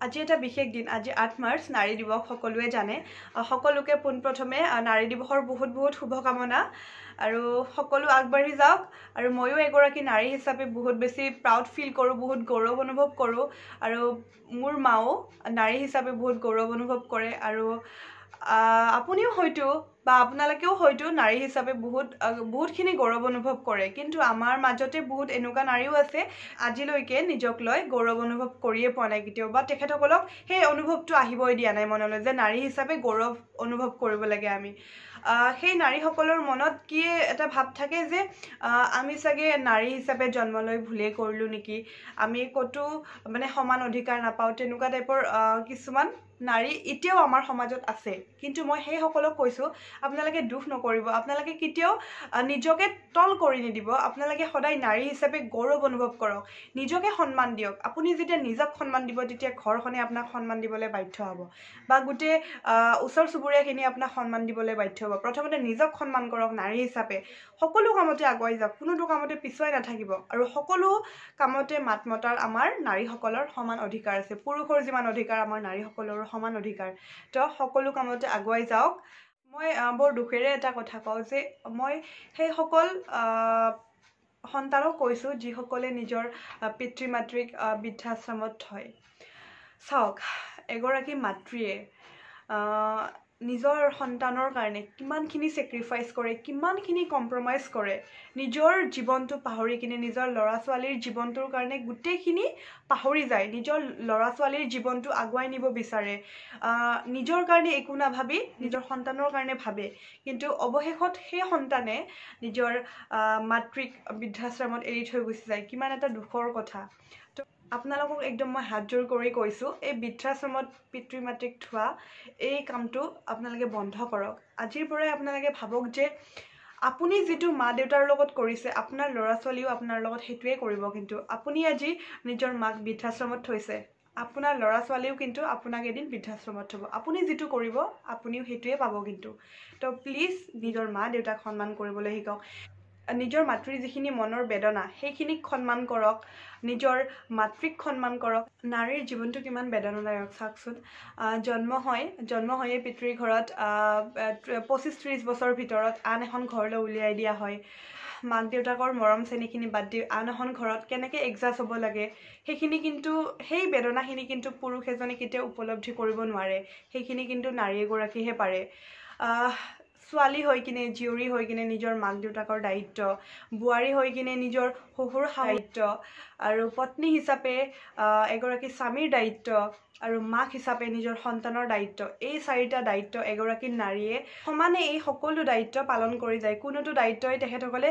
আজি এটা বিশেষ দিন আজি 8 মাৰ্চ নাৰী দিৱস সকলোৱে জানে সকলোকে পোনপ্ৰথমে নাৰী দিৱসৰ বহুত শুভকামনা আৰু সকলো আগবাঢ়ি যাওক আৰু ময়ো এগৰাকী নাৰী হিচাপে বহুত বেছি প্ৰাউড ফিল কৰো বহুত গৌৰৱ অনুভৱ কৰো আৰু মোৰ মাও নাৰী হিচাপে বহুত গৌৰৱ অনুভৱ কৰে আৰু আপুনিও হয়তো বা আপোনালোকেও হয়তো নাৰী হিচাপে বহুতখিনি গৌৰৱ অনুভৱ কৰে কিন্তু আমাৰ মাজতে বহুত এনেকুৱা নাৰীও আছে আজিলৈকে নিজক লৈ গৌৰৱ অনুভৱ কৰিয়ে পোৱা নাই কেতিয়াও বা তেখেতসকলক সেই অনুভৱটো আহিবই দিয়া নাই মনলৈ যে নাৰী হিচাপে গৌৰৱ অনুভৱ কৰিব লাগে আমি সেই নাৰীসকলৰ মনত কি এটা ভাব থাকে যে আমি চাগে নাৰী হিচাপে জন্ম লৈ ভুলে কৰিলো নেকি আমি কতো মানে সমান অধিকাৰ নাপাও তেনেকুৱা টাইপৰ কিছুমান নাৰী এতিয়াও আমাৰ সমাজত আছে কিন্তু মই সেই সকলক কৈছো আপোনালোকে দুখ নকৰিব আপোনালোকে কেতিয়াও নিজকে তল কৰি নিদিব আপোনালোকে সদায় নাৰী হিচাপে গৌৰৱ অনুভৱ কৰক নিজকে সন্মান দিয়ক আপুনি যেতিয়া নিজক সন্মান দিব তেতিয়া ঘৰখনে আপোনাক সন্মান দিবলৈ বাধ্য হ'ব বা গুটে ওচৰ চুবুৰীয়াখিনি আপোনাক সন্মান দিবলৈ বাধ্য হ'ব প্ৰথমতে নিজক সন্মান কৰক নাৰী হিচাপে সকলো কামতে আগুৱাই যাওক কোনোটো কামতে পিছুৱাই নাথাকিব আৰু সকলো কামতে মাতমতাৰ আমাৰ নাৰীসকলৰ সমান অধিকাৰ আছে পুৰুষৰ যিমান অধিকাৰ আমাৰ নাৰীসকলৰো সমান অধিকাৰ তো সকলো কামতে আগুৱাই যাওক মই বৰ দুখেৰে এটা কথা কওঁ যে মই সেই সকল সন্তানক কৈছো যিসকলে নিজৰ পিতৃ মাতৃক বৃদ্ধাশ্ৰমত থয় চাওক এগৰাকী মাতৃয়ে নিজৰ সন্তানৰ কাৰণে কিমানখিনি স্যাক্ৰিফাইস কৰে কিমানখিনি কম্প্ৰমাইজ কৰে নিজৰ জীৱনটো পাহৰি কিনে নিজৰ ল'ৰা ছোৱালীৰ জীৱনটোৰ কাৰণে গুটেইখিনি পাহৰি যায় নিজৰ ল'ৰা ছোৱালীৰ জীৱনটো আগুৱাই নিব বিচাৰে নিজৰ কাৰণে একো নাভাবি নিজৰ সন্তানৰ কাৰণে ভাবে কিন্তু অৱশেষত সেই সন্তানে নিজৰ মাতৃক বৃদ্ধাশ্ৰমত এৰি থৈ গুচি যায় কিমান এটা দুখৰ কথা আপোনালোকক একদম মই হাত জোৰ কৰি কৈছো এই বৃদ্ধাশ্ৰমত পিতৃ মাতৃক থোৱা এই কামটো আপোনালোকে বন্ধ কৰক আজিৰ পৰাই আপোনালোকে ভাবক যে আপুনি যেটো মা দেউতাৰ লগত কৰিছে আপোনাৰ ল'ৰা ছোৱালীও আপোনাৰ লগত হেতুৱে কৰিব কিন্তু আপুনি আজি নিজৰ মাক বৃদ্ধাশ্ৰমত থৈছে আপোনাৰ ল'ৰা ছোৱালীও কিন্তু আপোনাক এদিন বৃদ্ধাশ্ৰমত থব আপুনি যেটো কৰিব আপুনিও হেতুৱে পাব কিন্তু তো প্লিজ নিজৰ মা দেউতাক সন্মান কৰিবলৈ শিকক নিজৰ মাতৃৰ যিখিনি মনৰ বেদনা সেইখিনিক সন্মান কৰক নিজৰ মাতৃক সন্মান কৰক নাৰীৰ জীৱনটো কিমান বেদনাদায়ক চাওকচোন জন্ম হয় পিতৃৰ ঘৰত 25-30 বছৰ ভিতৰত আন এখন ঘৰলৈ উলিয়াই দিয়া হয় মাক দেউতাকৰ মৰম চেনিখিনি বাদ দি আন এখন ঘৰত কেনেকৈ এডজাষ্ট হ'ব লাগে সেইখিনি কিন্তু সেই বেদনাখিনি কিন্তু পুৰুষ এজনে কেতিয়াও উপলব্ধি কৰিব নোৱাৰে সেইখিনি কিন্তু নাৰী এগৰাকীহে পাৰে ছোৱালী হৈ কিনে জীয়ৰী হৈ কিনে নিজৰ মাক দেউতাকৰ দায়িত্ব বুৱাৰী হৈ কিনে নিজৰ শহুৰ দায়িত্ব আৰু পত্নী হিচাপে এগৰাকী স্বামীৰ দায়িত্ব আৰু মাক হিচাপে নিজৰ সন্তানৰ দায়িত্ব এই চাৰিটা দায়িত্ব এগৰাকী নাৰীয়ে সমানে এই সকলো দায়িত্ব পালন কৰি যায় কোনোটো দায়িত্বই তেখেতসকলে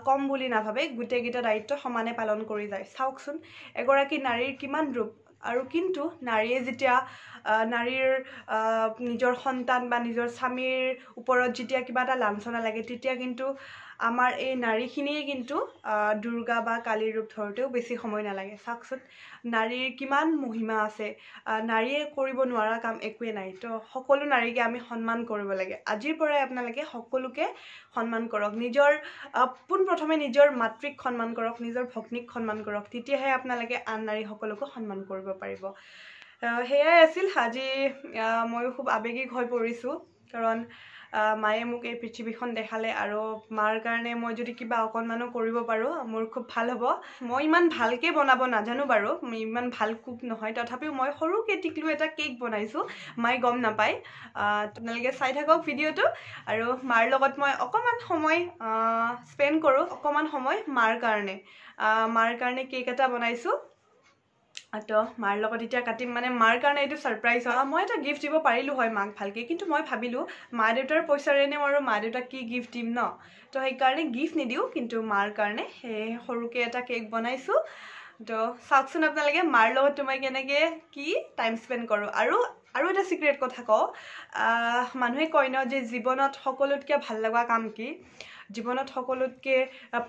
কম বুলি নাভাবে গুটেইকেইটা দায়িত্ব সমানে পালন কৰি যায় চাওকচোন এগৰাকী নাৰীৰ কিমান ৰূপ আৰু কিন্তু নাৰীয়ে যেতিয়া নাৰীৰ নিজৰ সন্তান বা নিজৰ স্বামীৰ ওপৰত যেতিয়া কিবা এটা লাঞ্ছনা লাগে তেতিয়া কিন্তু আমাৰ এই নাৰীখিনিয়ে কিন্তু দুৰ্গা বা কালীৰ ৰূপ ধৰোতেও বেছি সময় নালাগে চাওকচোন নাৰীৰ কিমান মহিমা আছে নাৰীয়ে কৰিব নোৱাৰা কাম একোৱে নাই তো সকলো নাৰীকে আমি সন্মান কৰিব লাগে আজিৰ পৰাই আপোনালোকে সকলোকে সন্মান কৰক নিজৰ পোনপ্ৰথমে নিজৰ মাতৃক সন্মান কৰক নিজৰ ভগ্নীক সন্মান কৰক তেতিয়াহে আপোনালোকে আন নাৰীসকলকো সন্মান কৰিব পাৰিব হেয়াই আছিল আজি ময়ো খুব আবেগিক হৈ পৰিছো কাৰণ মায়ে মোক এই পৃথিৱীখন দেখালে আৰু মাৰ কাৰণে মই যদি কিবা অকণমানো কৰিব পাৰো মোৰ খুব ভাল হ'ব মই ইমান ভালকে বনাব নাজানো বাৰু মই ইমান ভাল কুক নহয় তথাপিও মই সৰুকে টিকলু এটা কেক বনাইছো মাই গম নাপায় আপোনালোকে চাই থাকক ভিডিঅটো আৰু মাৰ লগত মই অকমান সময় স্পেন্ড কৰো অকমান সময় মাৰ কাৰণে কেক এটা বনাইছো তো মাৰ লগত এতিয়া কাটিম মানে মাৰ কাৰণে এইটো সাৰপ্ৰাইজ হয় মই এটা গিফট দিব পাৰিলো হয় মাক ভালকে কিন্তু মই ভাবিলো মা দেউতাৰ পইচাৰেনে আৰু মা দেউতাক কি গিফট দিম ন তো সেই কাৰণে গিফট নিদিও কিন্তু মাৰ কাৰণে সৰুকে এটা কেক বনাইছো তো চাওকচোন আপোনালোকে মাৰ লগত মই কেনেকে কি টাইম স্পেন্ড কৰো আৰু এটা সিক্ৰেট কথা কওঁ মানুহে কয় ন যে জীৱনত সকলোতকৈ ভাল লগা কাম কি জীৱনত সকলোতকৈ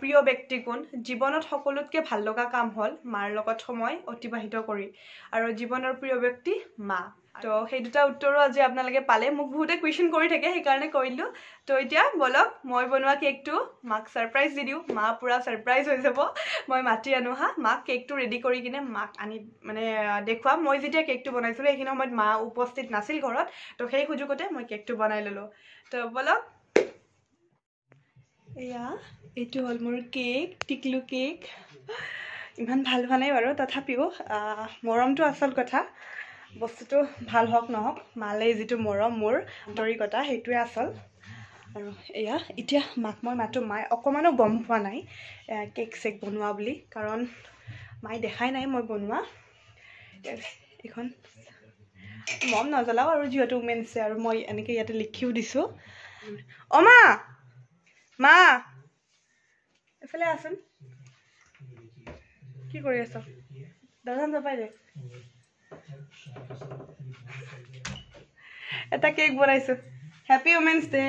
প্ৰিয় ব্যক্তি কোন জীৱনত সকলোতকৈ ভাল লগা কাম হ'ল মাৰ লগত সময় অতিবাহিত কৰি আৰু জীৱনৰ প্ৰিয় ব্যক্তি মা তো সেই দুটা উত্তৰো আজি আপোনালোকে পালে মোক বহুতে কুৱেশ্যন কৰি থাকে সেইকাৰণে কৰিলোঁ তো এতিয়া বলক মই বনোৱা কেকটো মাক ছাৰপ্ৰাইজ দি দিওঁ মা পুৰা ছাৰপ্ৰাইজ হৈ যাব মই মাতি আনো হা মাক কেকটো ৰেডি কৰি কিনে মাক আনি মানে দেখুৱাম মই যেতিয়া কেকটো বনাইছিলোঁ সেইখিনি সময়ত মা উপস্থিত নাছিল ঘৰত তো সেই সুযোগতে মই কেকটো বনাই ল'লোঁ তো বলক এয়া এইটো হ'ল মোৰ কেক টিকলু কেক ইমান ভাল হোৱা নাই বাৰু তথাপিও মৰমটো আচল কথা বস্তুটো ভাল হওক নহওক মালে যিটো মৰম মোৰ আন্তৰিকতা সেইটোৱে আচল আৰু এয়া এতিয়া মাক মই মাতো মায়ে অকণমানো গম পোৱা নাই কেক চেক বনোৱা বুলি কাৰণ মায়ে দেখাই নাই মই বনোৱা এইখন মম নজ্বলাওঁ আৰু যিহেতু উমেনছে আৰু মই এনেকৈ ইয়াতে লিখিও দিছোঁ অমা মা এফালে আছোন কি কৰি আছ দৰ্জাখন জপাই দে এটা কেক বনাইছো হ্যাপি উমেন্স ডে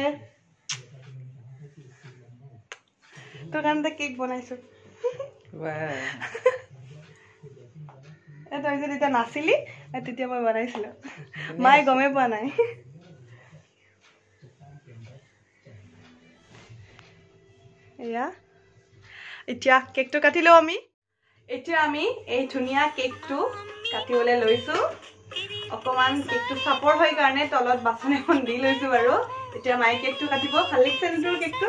তোৰ কাৰণে কেক বনাইছো তই যে তেতিয়া নাছিলি তেতিয়া মই বনাইছিলো মায়ে গমেই পোৱা নাই এয়া এতিয়া কেকটো কাটি লওঁ আমি এতিয়া আমি এই ধুনীয়া কেকটো কাটিবলৈ লৈছোঁ অকণমান কেকটো চাপৰ হয় কাৰণে তলত বাচন এখন দি লৈছোঁ বাৰু এতিয়া মায়ে কেকটো কাটিব ভাল লাগিছে তোৰ কেকটো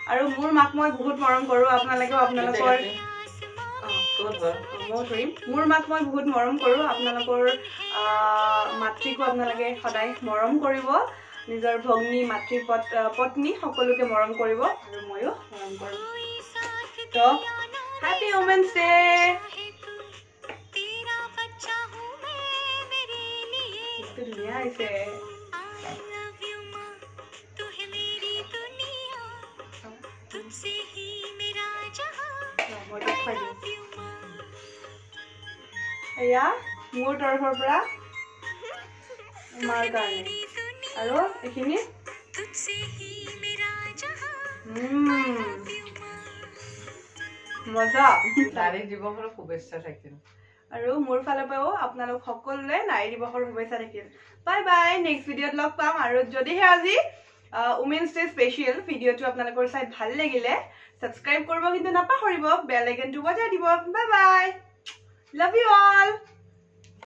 আৰু মোৰ মাক মই বহুত মৰম কৰোঁ আপোনালোকেও আপোনালোকৰ মই ধৰিম মোৰ মাক মই বহুত মৰম কৰোঁ আপোনালোকৰ মাতৃকো আপোনালোকে সদায় মৰম কৰিব নিজৰ ভগ্নী মাতৃ পত্নী সকলোকে মৰম কৰিব আৰু ময়ো মৰম কৰোঁ তো হ্যাপি উমেন্স ডে ধুনীয়া হৈছে এয়া মোৰ তৰফৰ পৰা মাৰ কাৰণে আৰু এইখিনি মজা নাৰী দিৱসৰ শুভেচ্ছা থাকিল আৰু মোৰ ফালৰ পৰাও আপোনালোক সকলোৱে নাৰী দিৱসৰ শুভেচ্ছা থাকিল বাই বাই নেক্সট ভিডিঅ'ত লগ পাম আৰু যদিহে আজি উমেন্স ডে স্পেচিয়েল ভিডিঅ'টো আপোনালোকৰ চাই ভাল লাগিলে সাবস্ক্ৰাইব কৰিব কিন্তু নাপাহৰিব বেল আইকনটো বজাই দিব bye bye love you all